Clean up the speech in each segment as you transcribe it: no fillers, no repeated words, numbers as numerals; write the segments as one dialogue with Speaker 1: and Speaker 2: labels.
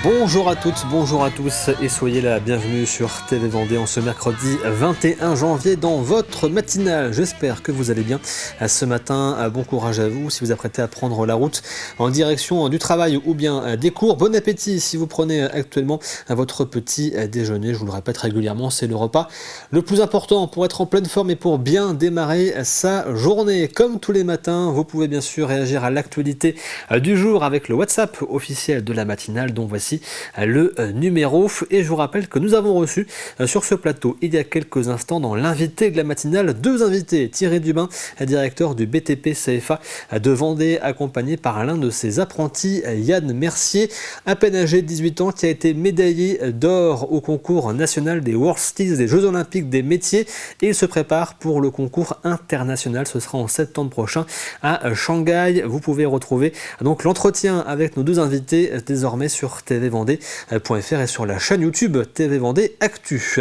Speaker 1: Bonjour à toutes, bonjour à tous et soyez la bienvenue sur TV Vendée en ce mercredi 21 janvier dans votre matinale. J'espère que vous allez bien ce matin. Bon courage à vous si vous apprêtez à prendre la route en direction du travail ou bien des cours. Bon appétit si vous prenez actuellement votre petit déjeuner. Je vous le répète régulièrement, c'est le repas le plus important pour être en pleine forme et pour bien démarrer sa journée. Comme tous les matins, vous pouvez bien sûr réagir à l'actualité du jour avec le WhatsApp officiel de la matinale dont voici le numéro. Et je vous rappelle que nous avons reçu sur ce plateau il y a quelques instants dans l'invité de la matinale deux invités. Thierry Dubin, directeur du BTP CFA de Vendée, accompagné par l'un de ses apprentis, Yann Mercier, à peine âgé de 18 ans, qui a été médaillé d'or au concours national des World Skills des Jeux Olympiques des métiers, et il se prépare pour le concours international. Ce sera en septembre prochain à Shanghai. Vous pouvez retrouver donc l'entretien avec nos deux invités désormais sur tvvendée.fr et sur la chaîne YouTube TV Vendée Actu.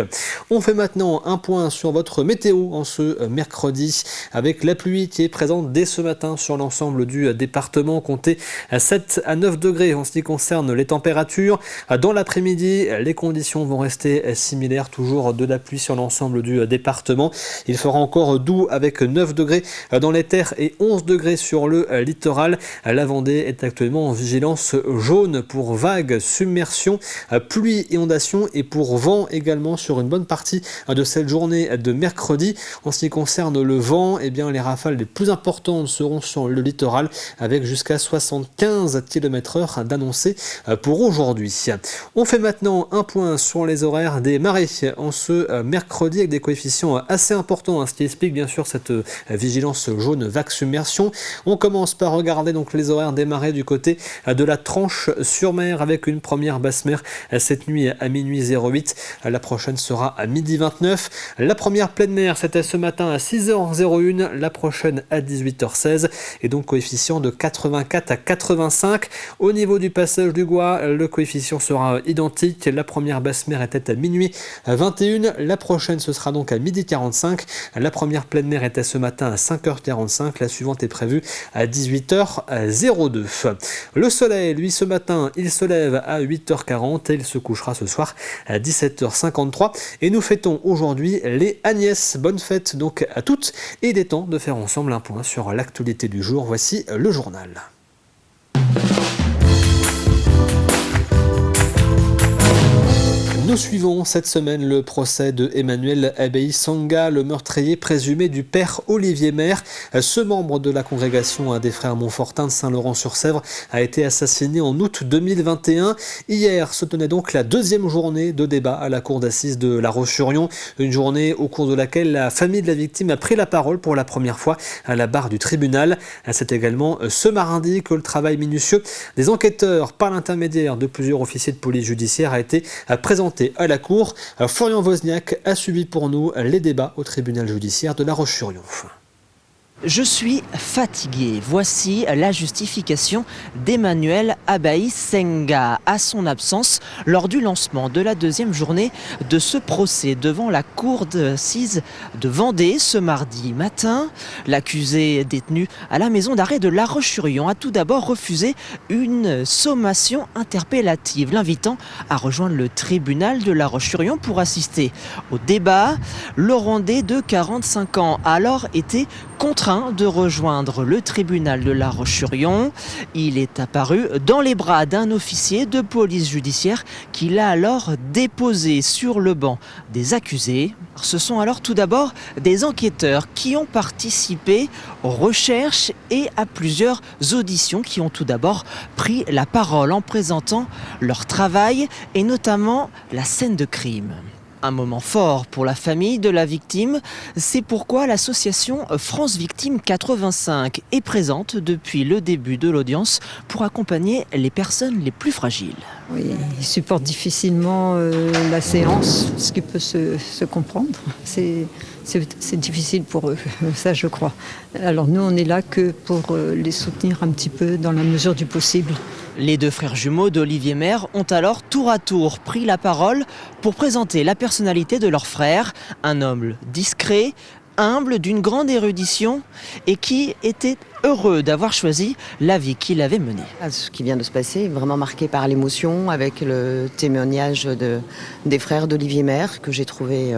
Speaker 1: On fait maintenant un point sur votre météo en ce mercredi avec la pluie qui est présente dès ce matin sur l'ensemble du département. Comptez 7 à 9 degrés en ce qui concerne les températures. Dans l'après-midi, les conditions vont rester similaires, toujours de la pluie sur l'ensemble du département. Il fera encore doux avec 9 degrés dans les terres et 11 degrés sur le littoral. La Vendée est actuellement en vigilance jaune pour vagues, submersion, pluie, inondation et pour vent également sur une bonne partie de cette journée de mercredi. En ce qui concerne le vent, eh bien, les rafales les plus importantes seront sur le littoral avec jusqu'à 75 km/h d'annoncés pour aujourd'hui. On fait maintenant un point sur les horaires des marées en ce mercredi avec des coefficients assez importants, ce qui explique bien sûr cette vigilance jaune vague submersion. On commence par regarder donc les horaires des marées du côté de la Tranche-sur-Mer avec une première basse mer cette nuit à minuit 08. La prochaine sera à midi 29. La première pleine mer, c'était ce matin à 6h01. La prochaine à 18h16. Et donc coefficient de 84 à 85. Au niveau du passage du Gois, le coefficient sera identique. La première basse mer était à minuit 21. La prochaine, ce sera donc à midi 45. La première pleine mer était ce matin à 5h45. La suivante est prévue à 18h02. Le soleil, lui, ce matin, il se lève à 8h40 et il se couchera ce soir à 17h53. Et nous fêtons aujourd'hui les Agnès. Bonne fête donc à toutes. Et il est temps de faire ensemble un point sur l'actualité du jour. Voici le journal. Nous suivons cette semaine le procès de Emmanuel Abeyi-Sanga, le meurtrier présumé du père Olivier Maire. Ce membre de la congrégation des frères Montfortin de Saint-Laurent-sur-Sèvre a été assassiné en août 2021. Hier se tenait donc la deuxième journée de débat à la cour d'assises de La Roche-sur-Yon. Une journée au cours de laquelle la famille de la victime a pris la parole pour la première fois à la barre du tribunal. C'est également ce mardi que le travail minutieux des enquêteurs par l'intermédiaire de plusieurs officiers de police judiciaire a été présenté à la cour. Florian Wozniak a suivi pour nous les débats au tribunal judiciaire de La Roche-sur-Yon.
Speaker 2: Je suis fatigué. Voici la justification d'Emmanuel Abeyi-Sanga à son absence lors du lancement de la deuxième journée de ce procès devant la cour d'assises de Vendée ce mardi matin. L'accusé détenu à la maison d'arrêt de La Roche-sur-Yon a tout d'abord refusé une sommation interpellative, l'invitant à rejoindre le tribunal de La Roche-sur-Yon pour assister au débat. Le Rwandais de 45 ans a alors été contraint de rejoindre le tribunal de La Roche-sur-Yon. Il est apparu dans les bras d'un officier de police judiciaire qui l'a alors déposé sur le banc des accusés. Ce sont alors tout d'abord des enquêteurs qui ont participé aux recherches et à plusieurs auditions qui ont tout d'abord pris la parole en présentant leur travail et notamment la scène de crime. Un moment fort pour la famille de la victime, c'est pourquoi l'association France Victime 85 est présente depuis le début de l'audience pour accompagner les personnes les plus fragiles.
Speaker 3: Oui, ils supportent difficilement la séance, ce qui peut se comprendre. C'est difficile pour eux, ça je crois. Alors nous, on est là que pour les soutenir un petit peu dans la mesure du possible.
Speaker 2: Les deux frères jumeaux d'Olivier Maire ont alors tour à tour pris la parole pour présenter la personnalité de leur frère, un homme discret, humble, d'une grande érudition et qui était heureux d'avoir choisi la vie qu'il avait menée.
Speaker 4: Ce qui vient de se passer est vraiment marqué par l'émotion, avec le témoignage des frères d'Olivier Maire, que j'ai trouvé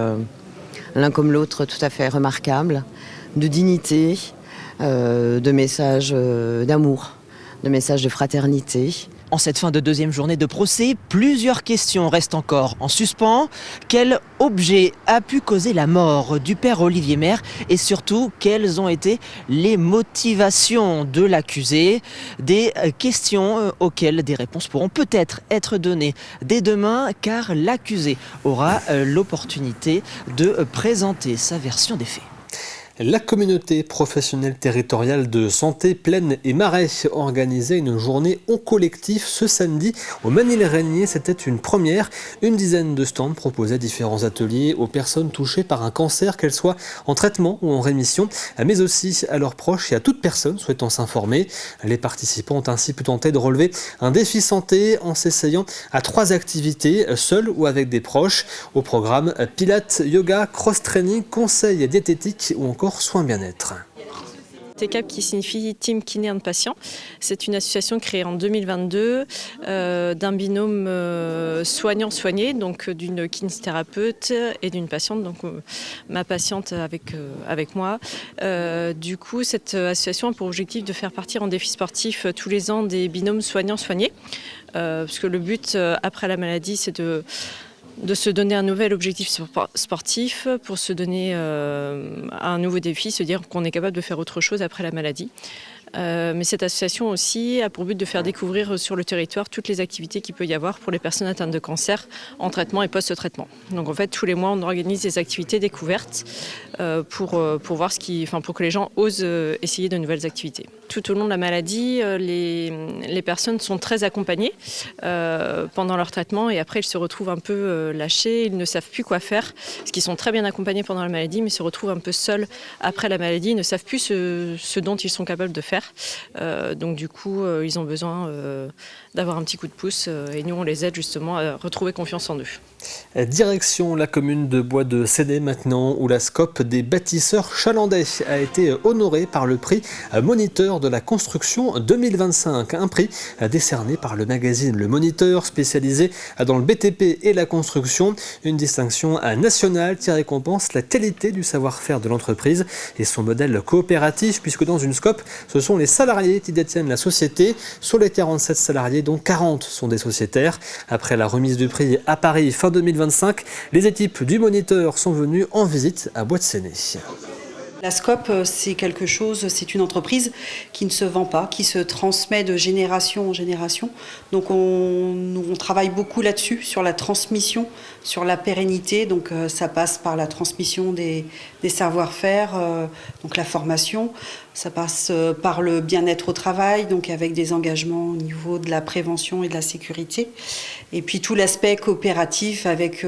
Speaker 4: l'un comme l'autre tout à fait remarquable, de dignité, de messages d'amour, de messages de fraternité.
Speaker 2: En cette fin de deuxième journée de procès, plusieurs questions restent encore en suspens. Quel objet a pu causer la mort du père Olivier Maire et surtout, quelles ont été les motivations de l'accusé? Des questions auxquelles des réponses pourront peut-être être données dès demain car l'accusé aura l'opportunité de présenter sa version des faits.
Speaker 1: La communauté professionnelle territoriale de santé Plaine et Marais organisait une journée en collectif ce samedi au Mesnil-Régnier. C'était une première. Une dizaine de stands proposaient différents ateliers aux personnes touchées par un cancer, qu'elles soient en traitement ou en rémission, mais aussi à leurs proches et à toute personne souhaitant s'informer. Les participants ont ainsi pu tenter de relever un défi santé en s'essayant à 3 activités, seuls ou avec des proches. Au programme, pilates, yoga, cross-training, conseils diététiques ou encore soins bien-être.
Speaker 5: TCAP qui signifie Team Kiné and Patient. C'est une association créée en 2022 d'un binôme soignant-soigné, donc d'une kinésithérapeute et d'une patiente, donc ma patiente avec moi. Du coup, cette association a pour objectif de faire partir en défi sportif tous les ans des binômes soignants-soignés, parce que le but après la maladie, c'est de se donner un nouvel objectif sportif pour se donner un nouveau défi, se dire qu'on est capable de faire autre chose après la maladie. Mais cette association aussi a pour but de faire découvrir sur le territoire toutes les activités qu'il peut y avoir pour les personnes atteintes de cancer en traitement et post-traitement. Donc en fait, tous les mois, on organise des activités découvertes pour voir pour que les gens osent essayer de nouvelles activités. Tout au long de la maladie, les personnes sont très accompagnées pendant leur traitement et après, ils se retrouvent un peu lâchés, ils ne savent plus quoi faire, parce qu'ils sont très bien accompagnés pendant la maladie, mais se retrouvent un peu seuls après la maladie, ils ne savent plus ce dont ils sont capables de faire. Donc du coup, ils ont besoin d'avoir un petit coup de pouce et nous, on les aide justement à retrouver confiance en eux.
Speaker 1: Direction la commune de Bois-de-Séné maintenant, où la SCOP des bâtisseurs chalandais a été honorée par le prix Moniteur de la construction 2025. Un prix décerné par le magazine Le Moniteur, spécialisé dans le BTP et la construction. Une distinction nationale qui récompense la qualité du savoir-faire de l'entreprise et son modèle coopératif, puisque dans une SCOP, ce sont les salariés qui détiennent la société. Sur les 47 salariés, dont 40 sont des sociétaires. Après la remise du prix à Paris fin 2025, les équipes du Moniteur sont venues en visite à Bois-de-Séné.
Speaker 6: La SCOP, c'est une entreprise qui ne se vend pas, qui se transmet de génération en génération. Donc on travaille beaucoup là-dessus, sur la transmission, sur la pérennité. Donc ça passe par la transmission des savoir-faire, donc la formation. Ça passe par le bien-être au travail, donc avec des engagements au niveau de la prévention et de la sécurité. Et puis tout l'aspect coopératif avec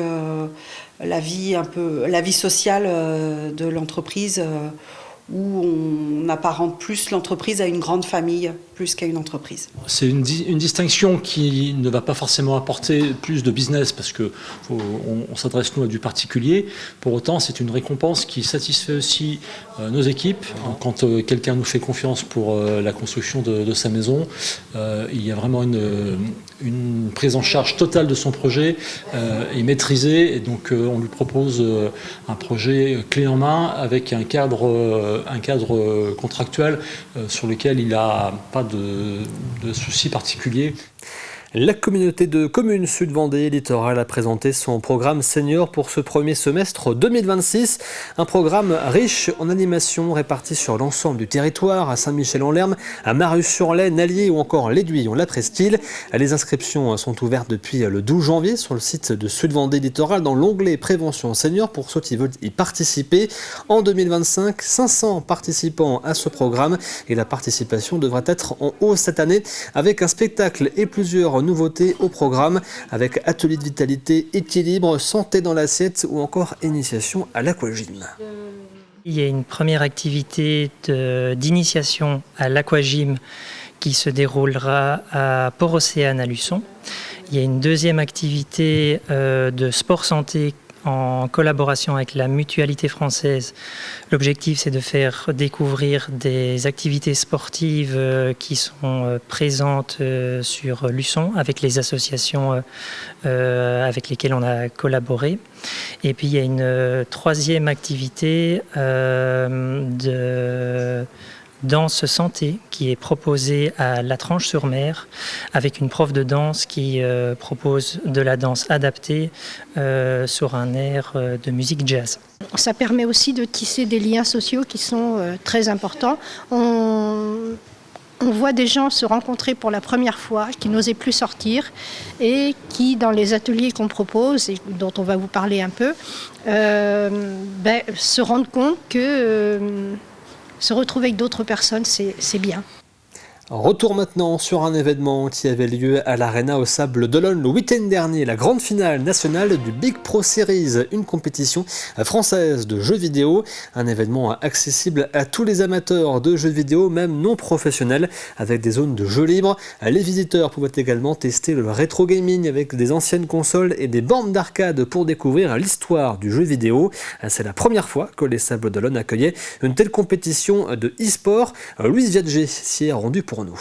Speaker 6: la vie sociale de l'entreprise, où on apparente plus l'entreprise à une grande famille plus qu'à une entreprise.
Speaker 7: C'est une distinction qui ne va pas forcément apporter plus de business parce qu'on s'adresse nous à du particulier. Pour autant, c'est une récompense qui satisfait aussi nos équipes. Quand quelqu'un nous fait confiance pour la construction de sa maison, il y a vraiment une prise en charge totale de son projet et maîtrisée. Et donc on lui propose un projet clé en main avec un cadre contractuel sur lequel il n'a pas de soucis particuliers.
Speaker 1: La communauté de communes Sud-Vendée Littoral a présenté son programme senior pour ce premier semestre 2026. Un programme riche en animations réparti sur l'ensemble du territoire, à Saint-Michel-en-Lerme, à Marus-sur-Laye, Nallier ou encore l'Aiguillon, la Presqu'île. Les inscriptions sont ouvertes depuis le 12 janvier sur le site de Sud-Vendée Littoral dans l'onglet Prévention Senior pour ceux qui veulent y participer. En 2025, 500 participants à ce programme et la participation devrait être en hausse cette année avec un spectacle et plusieurs nouveautés au programme avec atelier de vitalité, équilibre, santé dans l'assiette ou encore initiation à l'aquagym.
Speaker 8: Il y a une première activité d'initiation à l'aquagym qui se déroulera à Port-Océane à Luçon. Il y a une deuxième activité de sport santé en collaboration avec la Mutualité française. L'objectif, c'est de faire découvrir des activités sportives qui sont présentes sur Luçon avec les associations avec lesquelles on a collaboré. Et puis il y a une troisième activité de danse santé qui est proposée à La Tranche-sur-Mer avec une prof de danse qui propose de la danse adaptée sur un air de musique jazz.
Speaker 9: Ça permet aussi de tisser des liens sociaux qui sont très importants. On voit des gens se rencontrer pour la première fois, qui n'osaient plus sortir et qui, dans les ateliers qu'on propose et dont on va vous parler un peu, se rendent compte que se retrouver avec d'autres personnes, c'est bien.
Speaker 1: Retour maintenant sur un événement qui avait lieu à l'Arena aux Sables d'Olonne le week-end dernier, la grande finale nationale du Big Pro Series, une compétition française de jeux vidéo, un événement accessible à tous les amateurs de jeux vidéo, même non professionnels, avec des zones de jeux libres. Les visiteurs pouvaient également tester le rétro gaming avec des anciennes consoles et des bornes d'arcade pour découvrir l'histoire du jeu vidéo. C'est la première fois que les Sables d'Olonne accueillaient une telle compétition de e-sport. Louise Viadger s'y est rendue pour nous.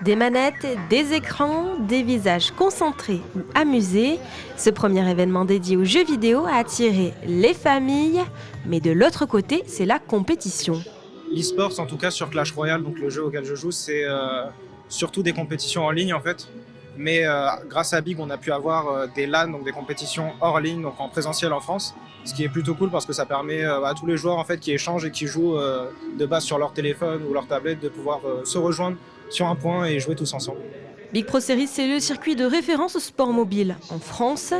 Speaker 10: Des manettes, des écrans, des visages concentrés ou amusés. Ce premier événement dédié aux jeux vidéo a attiré les familles, mais de l'autre côté, c'est la compétition.
Speaker 11: L'e-sport, en tout cas sur Clash Royale, donc le jeu auquel je joue, c'est surtout des compétitions en ligne en fait. Mais grâce à Big, on a pu avoir des LAN, donc des compétitions hors ligne, donc en présentiel en France. Ce qui est plutôt cool parce que ça permet à tous les joueurs en fait, qui échangent et qui jouent de base sur leur téléphone ou leur tablette de pouvoir se rejoindre sur un point et jouer tous ensemble.
Speaker 10: Big Pro Series, c'est le circuit de référence au sport mobile en France.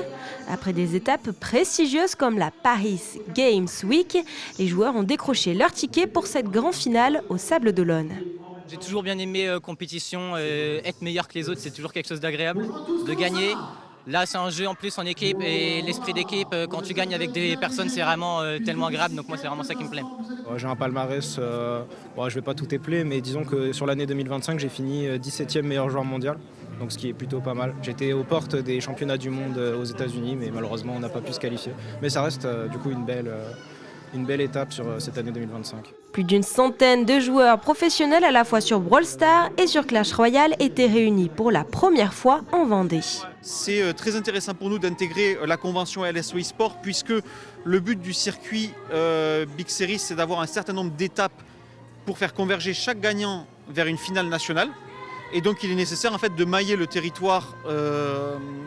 Speaker 10: Après des étapes prestigieuses comme la Paris Games Week, les joueurs ont décroché leur ticket pour cette grande finale aux Sables d'Olonne.
Speaker 12: J'ai toujours bien aimé compétition, être meilleur que les autres, c'est toujours quelque chose d'agréable, de gagner. Là, c'est un jeu en plus en équipe et l'esprit d'équipe, quand tu gagnes avec des personnes, c'est vraiment tellement agréable. Donc moi, c'est vraiment ça qui me plaît.
Speaker 11: J'ai un palmarès, je ne vais pas tout épeler, mais disons que sur l'année 2025, j'ai fini 17e meilleur joueur mondial. Donc ce qui est plutôt pas mal. J'étais aux portes des championnats du monde aux États-Unis, mais malheureusement, on n'a pas pu se qualifier. Mais ça reste du coup une belle étape sur cette année 2025.
Speaker 10: Plus d'une centaine de joueurs professionnels à la fois sur Brawl Stars et sur Clash Royale étaient réunis pour la première fois en Vendée.
Speaker 13: C'est très intéressant pour nous d'intégrer la convention LSO eSport puisque le but du circuit Big Series, c'est d'avoir un certain nombre d'étapes pour faire converger chaque gagnant vers une finale nationale. Et donc il est nécessaire en fait de mailler le territoire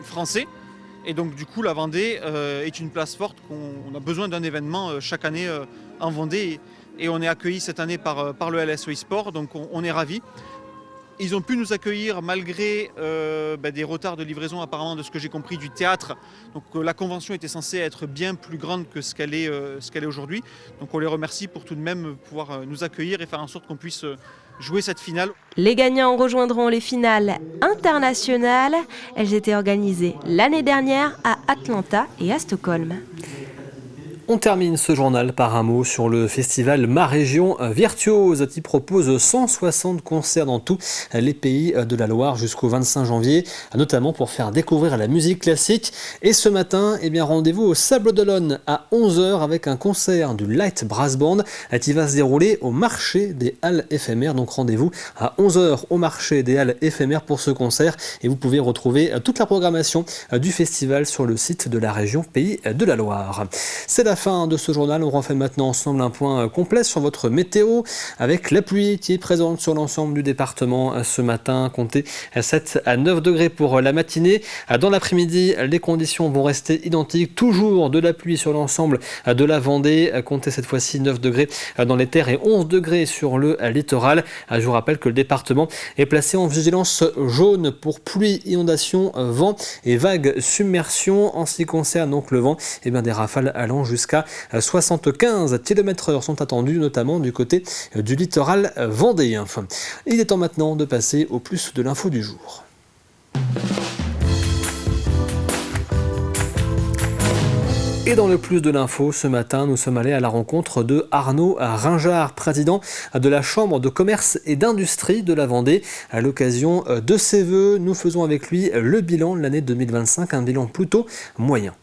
Speaker 13: français. Et donc du coup la Vendée est une place forte qu'on a besoin d'un événement chaque année en Vendée. Et on est accueilli cette année par le LSO eSport, donc on est ravis. Ils ont pu nous accueillir malgré des retards de livraison apparemment de ce que j'ai compris du théâtre. Donc la convention était censée être bien plus grande que ce qu'elle est aujourd'hui. Donc on les remercie pour tout de même pouvoir nous accueillir et faire en sorte qu'on puisse jouer cette finale.
Speaker 10: Les gagnants rejoindront les finales internationales. Elles étaient organisées l'année dernière à Atlanta et à Stockholm.
Speaker 1: On termine ce journal par un mot sur le festival Ma Région Virtuose qui propose 160 concerts dans tous les pays de la Loire jusqu'au 25 janvier, notamment pour faire découvrir la musique classique. Et ce matin, rendez-vous au Sables d'Olonne à 11h avec un concert du Light Brass Band qui va se dérouler au marché des Halles éphémères. Donc rendez-vous à 11h au marché des Halles éphémères pour ce concert et vous pouvez retrouver toute la programmation du festival sur le site de la région Pays de la Loire. C'est la fin de ce journal. On refait maintenant ensemble un point complet sur votre météo avec la pluie qui est présente sur l'ensemble du département ce matin. Comptez 7 à 9 degrés pour la matinée. Dans l'après-midi, les conditions vont rester identiques. Toujours de la pluie sur l'ensemble de la Vendée. Comptez cette fois-ci 9 degrés dans les terres et 11 degrés sur le littoral. Je vous rappelle que le département est placé en vigilance jaune pour pluie, inondation, vent et vagues submersion. En ce qui concerne donc le vent, des rafales allant jusqu'à 75 km/h sont attendus, notamment du côté du littoral vendéen. Il est temps maintenant de passer au plus de l'info du jour. Et dans le plus de l'info, ce matin, nous sommes allés à la rencontre de Arnaud Ringard, président de la Chambre de commerce et d'industrie de la Vendée. À l'occasion de ses vœux, nous faisons avec lui le bilan de l'année 2025, un bilan plutôt moyen.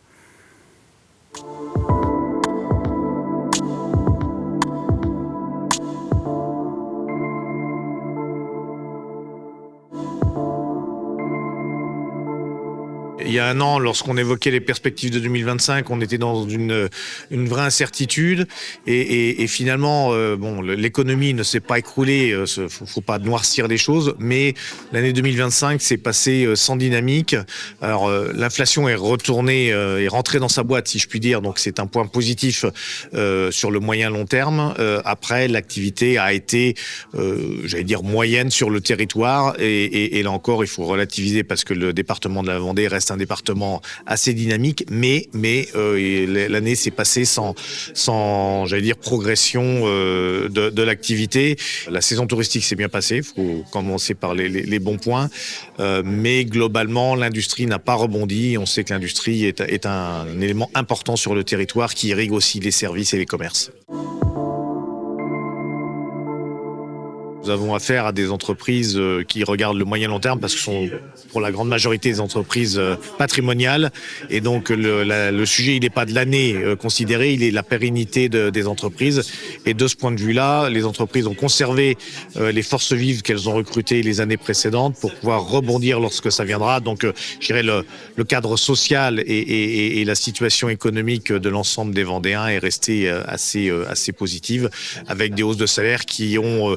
Speaker 14: Il y a un an, lorsqu'on évoquait les perspectives de 2025, on était dans une vraie incertitude et finalement, l'économie ne s'est pas écroulée, faut pas noircir les choses, mais l'année 2025 s'est passée sans dynamique. Alors l'inflation est rentrée dans sa boîte, si je puis dire, donc c'est un point positif sur le moyen long terme. Après, l'activité a été, moyenne sur le territoire et là encore, il faut relativiser parce que le département de la Vendée reste un département assez dynamique, mais l'année s'est passée sans progression de l'activité. La saison touristique s'est bien passée, il faut commencer par les bons points, mais globalement, l'industrie n'a pas rebondi. On sait que l'industrie est un élément important sur le territoire qui irrigue aussi les services et les commerces. Nous avons affaire à des entreprises qui regardent le moyen long terme parce que ce sont pour la grande majorité des entreprises patrimoniales et donc le sujet il n'est pas de l'année considérée, il est la pérennité des entreprises et de ce point de vue-là, les entreprises ont conservé les forces vives qu'elles ont recrutées les années précédentes pour pouvoir rebondir lorsque ça viendra. Donc je dirais le cadre social et la situation économique de l'ensemble des Vendéens est restée assez positive avec des hausses de salaire qui ont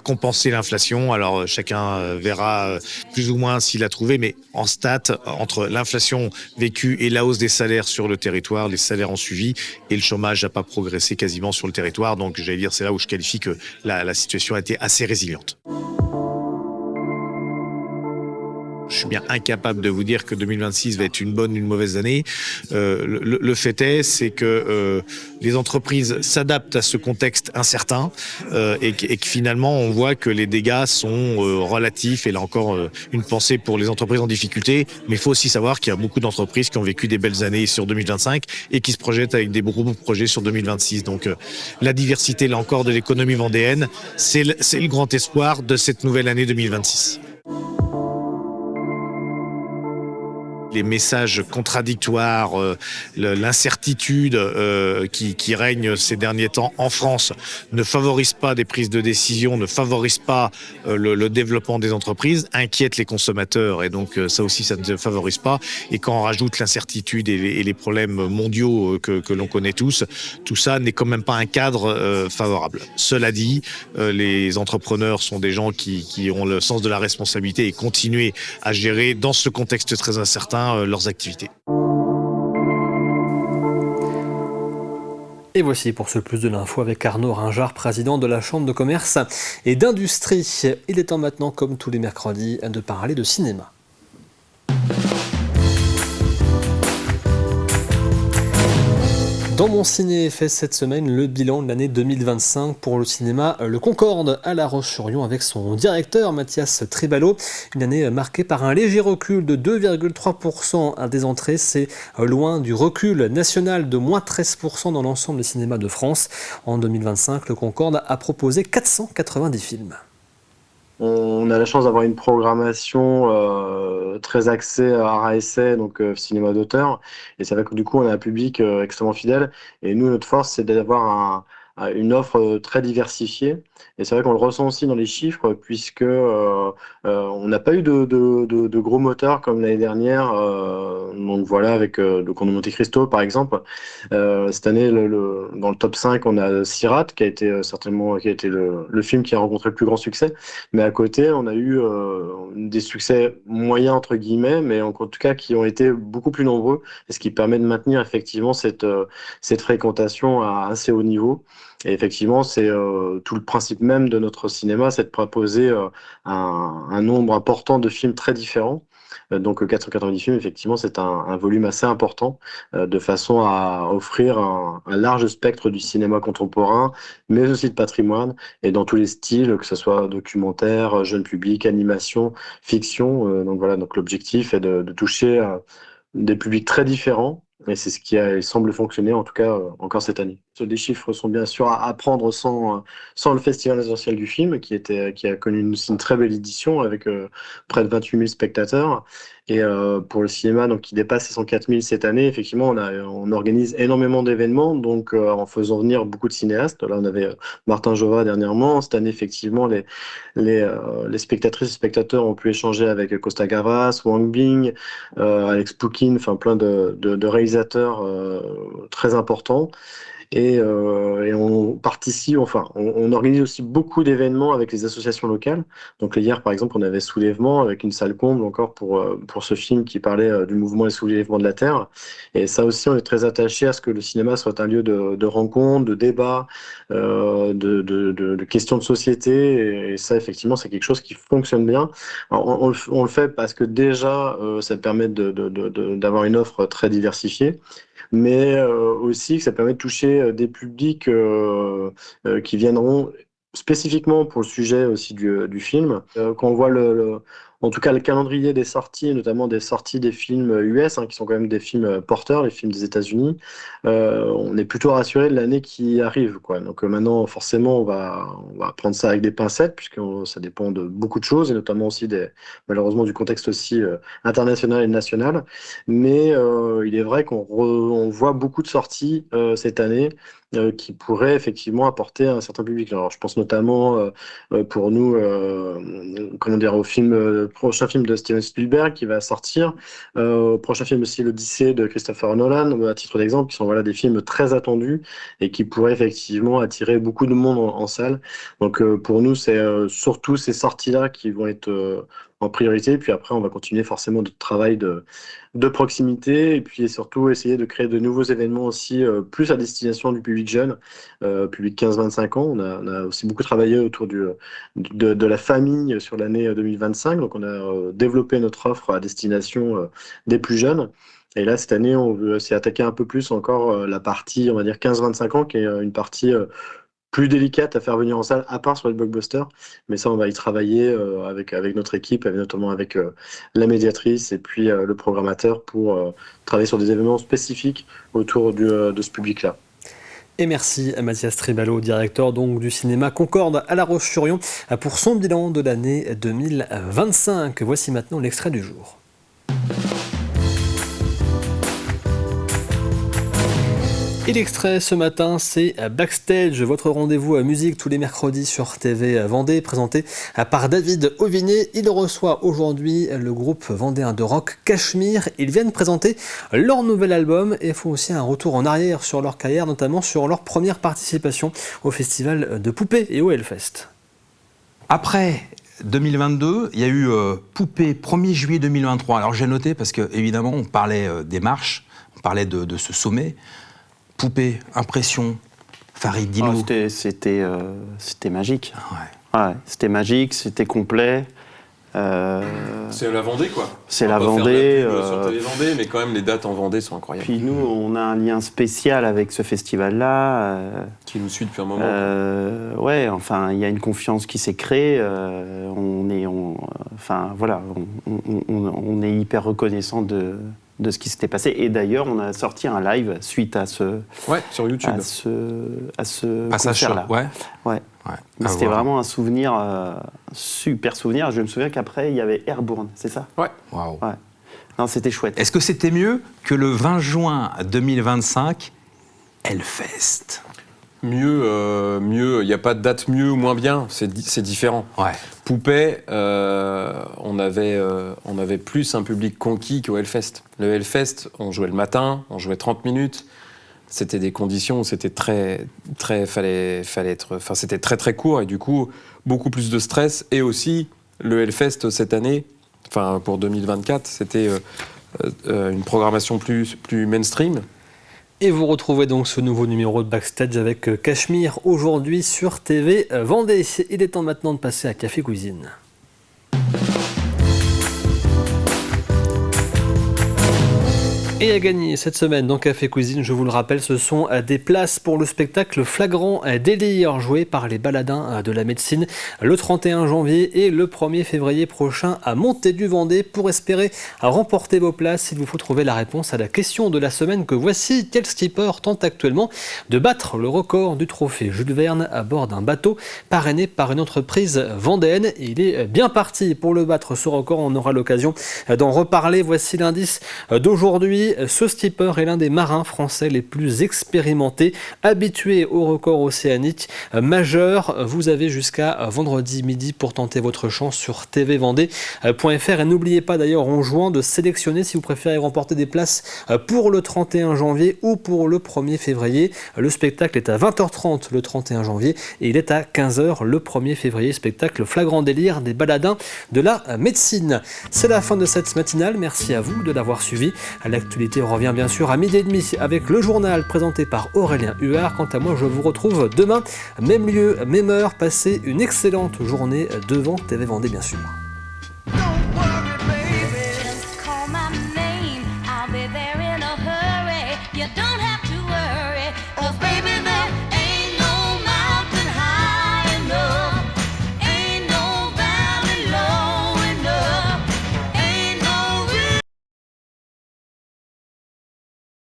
Speaker 14: compenser l'inflation. Alors chacun verra plus ou moins s'il a trouvé, mais en stat, entre l'inflation vécue et la hausse des salaires sur le territoire, les salaires ont suivi et le chômage n'a pas progressé quasiment sur le territoire. Donc c'est là où je qualifie que la situation a été assez résiliente. Je suis bien incapable de vous dire que 2026 va être une bonne ou une mauvaise année. Le fait c'est que les entreprises s'adaptent à ce contexte incertain et que finalement on voit que les dégâts sont relatifs. Et là encore, une pensée pour les entreprises en difficulté. Mais il faut aussi savoir qu'il y a beaucoup d'entreprises qui ont vécu des belles années sur 2025 et qui se projettent avec des gros projets sur 2026. Donc la diversité, là encore, de l'économie vendéenne, c'est le grand espoir de cette nouvelle année 2026. Les messages contradictoires, l'incertitude qui règne ces derniers temps en France ne favorisent pas des prises de décision, ne favorisent pas le développement des entreprises, inquiètent les consommateurs et donc ça aussi ça ne favorise pas. Et quand on rajoute l'incertitude et les problèmes mondiaux que l'on connaît tous, tout ça n'est quand même pas un cadre favorable. Cela dit, les entrepreneurs sont des gens qui ont le sens de la responsabilité et continuer à gérer dans ce contexte très incertain leurs activités.
Speaker 1: Et voici pour ce plus de l'info avec Arnaud Ringard, président de la Chambre de commerce et d'industrie. Il est temps maintenant, comme tous les mercredis, de parler de cinéma. Dans mon ciné fait cette semaine le bilan de l'année 2025 pour le cinéma Le Concorde à La Roche-sur-Yon avec son directeur Mathias Tribalo. Une année marquée par un léger recul de 2,3% des entrées. C'est loin du recul national de moins 13% dans l'ensemble des cinémas de France. En 2025, Le Concorde a proposé 490 films.
Speaker 15: On a la chance d'avoir une programmation très axée à art-essai, donc cinéma d'auteur. Et c'est vrai que du coup, on a un public extrêmement fidèle. Et nous, notre force, c'est d'avoir une offre très diversifiée. Et c'est vrai qu'on le ressent aussi dans les chiffres, puisque on n'a pas eu de gros moteurs comme l'année dernière. Donc voilà, avec le Comte de Monte Cristo, par exemple. Cette année, dans le top 5, on a Sirat, qui a été le film qui a rencontré le plus grand succès. Mais à côté, on a eu des succès moyens, entre guillemets, mais en tout cas qui ont été beaucoup plus nombreux, et ce qui permet de maintenir effectivement cette fréquentation à assez haut niveau. Et effectivement, c'est tout le principe même de notre cinéma, c'est de proposer un nombre important de films très différents. Donc 490 films, effectivement, c'est un volume assez important, de façon à offrir un large spectre du cinéma contemporain, mais aussi de patrimoine, et dans tous les styles, que ce soit documentaire, jeune public, animation, fiction. Donc voilà, donc l'objectif est de toucher des publics très différents, Et c'est ce qui semble fonctionner, en tout cas, encore cette année. Les chiffres sont bien sûr à prendre sans le Festival international du film, qui a connu aussi une très belle édition avec près de 28 000 spectateurs. Et pour le cinéma, donc qui dépasse les 104 000 cette année, effectivement, on organise énormément d'événements, donc en faisant venir beaucoup de cinéastes. Là, on avait Martin Jova dernièrement. Cette année, effectivement, les spectatrices et spectateurs ont pu échanger avec Costa Gavras, Wang Bing, Alex Poukin, enfin plein de réalisateurs très importants. Et on participe, on organise aussi beaucoup d'événements avec les associations locales. Donc hier, par exemple, on avait Soulèvement avec une salle comble encore pour ce film qui parlait du mouvement et soulèvement de la Terre. Et ça aussi, on est très attaché à ce que le cinéma soit un lieu de rencontre, de débat, de questions de société. Et ça, effectivement, c'est quelque chose qui fonctionne bien. Alors, on le fait parce que déjà, ça permet d'avoir une offre très diversifiée, mais aussi que ça permet de toucher des publics qui viendront spécifiquement pour le sujet aussi du film. Quand on voit en tout cas le calendrier des sorties, notamment des sorties des films US, qui sont quand même des films porteurs, les films des États-Unis, on est plutôt rassuré de l'année qui arrive, quoi. Donc maintenant, forcément, on va prendre ça avec des pincettes, puisque ça dépend de beaucoup de choses, et notamment aussi malheureusement du contexte aussi international et national. Mais il est vrai qu'on voit beaucoup de sorties cette année qui pourraient effectivement apporter un certain public. Alors, je pense notamment pour nous, au prochain film de Steven Spielberg qui va sortir, prochain film aussi l'Odyssée de Christopher Nolan, à titre d'exemple, qui sont des films très attendus et qui pourraient effectivement attirer beaucoup de monde en salle. Donc pour nous, c'est surtout ces sorties-là qui vont être en priorité. Puis après, on va continuer forcément notre travail de proximité et puis surtout essayer de créer de nouveaux événements aussi, plus à destination du public jeune, public 15-25 ans. On a aussi beaucoup travaillé autour de la famille sur l'année 2025. Donc on a développé notre offre à destination des plus jeunes. Et là, cette année, on veut s'y attaquer un peu plus encore la partie, on va dire 15-25 ans, qui est une partie plus délicate à faire venir en salle, à part sur les blockbusters. Mais ça, on va y travailler avec notre équipe, notamment avec la médiatrice et puis le programmateur pour travailler sur des événements spécifiques autour de ce public-là.
Speaker 1: Et merci à Mathias Tribalo, directeur donc du cinéma Concorde à La Roche-sur-Yon, pour son bilan de l'année 2025. Voici maintenant l'extrait du jour. Et l'extrait ce matin, c'est Backstage, votre rendez-vous à musique tous les mercredis sur TV Vendée, présenté par David Auvinet. Il reçoit aujourd'hui le groupe vendéen de rock Cachemire. Ils viennent présenter leur nouvel album et font aussi un retour en arrière sur leur carrière, notamment sur leur première participation au festival de Poupée et au Hellfest.
Speaker 16: Après 2022, il y a eu Poupée 1er juillet 2023. Alors j'ai noté parce que évidemment on parlait des marches, on parlait de ce sommet. Poupée, impression, Farid, dis-nous.
Speaker 17: C'était magique. Ouais, c'était magique, c'était complet.
Speaker 18: C'est la Vendée, quoi.
Speaker 17: C'est la Vendée.
Speaker 18: Sur TV Vendée, mais quand même, les dates en Vendée sont incroyables.
Speaker 17: Puis nous, on a un lien spécial avec ce festival-là.
Speaker 18: Qui nous suit depuis un moment.
Speaker 17: Ouais, enfin, il y a une confiance qui s'est créée. On est hyper reconnaissant de ce qui s'était passé. Et d'ailleurs, on a sorti un live suite à ce...
Speaker 18: Ouais, sur YouTube.
Speaker 17: À ce concert-là.
Speaker 16: Ouais.
Speaker 17: Mais c'était vraiment un souvenir, super souvenir. Je me souviens qu'après, il y avait Airborne, c'est ça ?
Speaker 18: Ouais.
Speaker 16: Waouh.
Speaker 17: Ouais. Non, c'était chouette.
Speaker 16: Est-ce que c'était mieux que le 20 juin 2025, Hellfest ?
Speaker 18: Mieux, il n'y a pas de date mieux ou moins bien, c'est différent.
Speaker 16: Ouais.
Speaker 18: Poupée, on avait plus un public conquis qu'au Hellfest. Le Hellfest, on jouait le matin, on jouait 30 minutes. C'était des conditions où c'était c'était très très court et du coup beaucoup plus de stress. Et aussi le Hellfest cette année, enfin pour 2024, c'était une programmation plus mainstream.
Speaker 1: Et vous retrouvez donc ce nouveau numéro de Backstage avec Cachemire aujourd'hui sur TV Vendée. Il est temps maintenant de passer à Café Cuisine. Et à gagner cette semaine dans Café Cuisine, je vous le rappelle, ce sont des places pour le spectacle Flagrant délire joué par les baladins de la médecine le 31 janvier et le 1er février prochain à Montée-du-Vendée. Pour espérer remporter vos places, il vous faut trouver la réponse à la question de la semaine que voici. Quel skipper tente actuellement de battre le record du trophée Jules Verne à bord d'un bateau parrainé par une entreprise vendéenne? Il est bien parti pour le battre, ce record. On aura l'occasion d'en reparler. Voici l'indice d'aujourd'hui. Ce skipper est l'un des marins français les plus expérimentés, habitués au record océanique majeur. Vous avez jusqu'à vendredi midi pour tenter votre chance sur tvvendée.fr. Et n'oubliez pas d'ailleurs en jouant de sélectionner si vous préférez remporter des places pour le 31 janvier ou pour le 1er février. Le spectacle est à 20h30 le 31 janvier et il est à 15h le 1er février. Spectacle Flagrant délire des baladins de la médecine. C'est la fin de cette matinale. Merci à vous de l'avoir suivi. L'actualité revient bien sûr à 12h30 avec le journal présenté par Aurélien Huard. Quant à moi, je vous retrouve demain, même lieu, même heure. Passez une excellente journée devant TV Vendée bien sûr.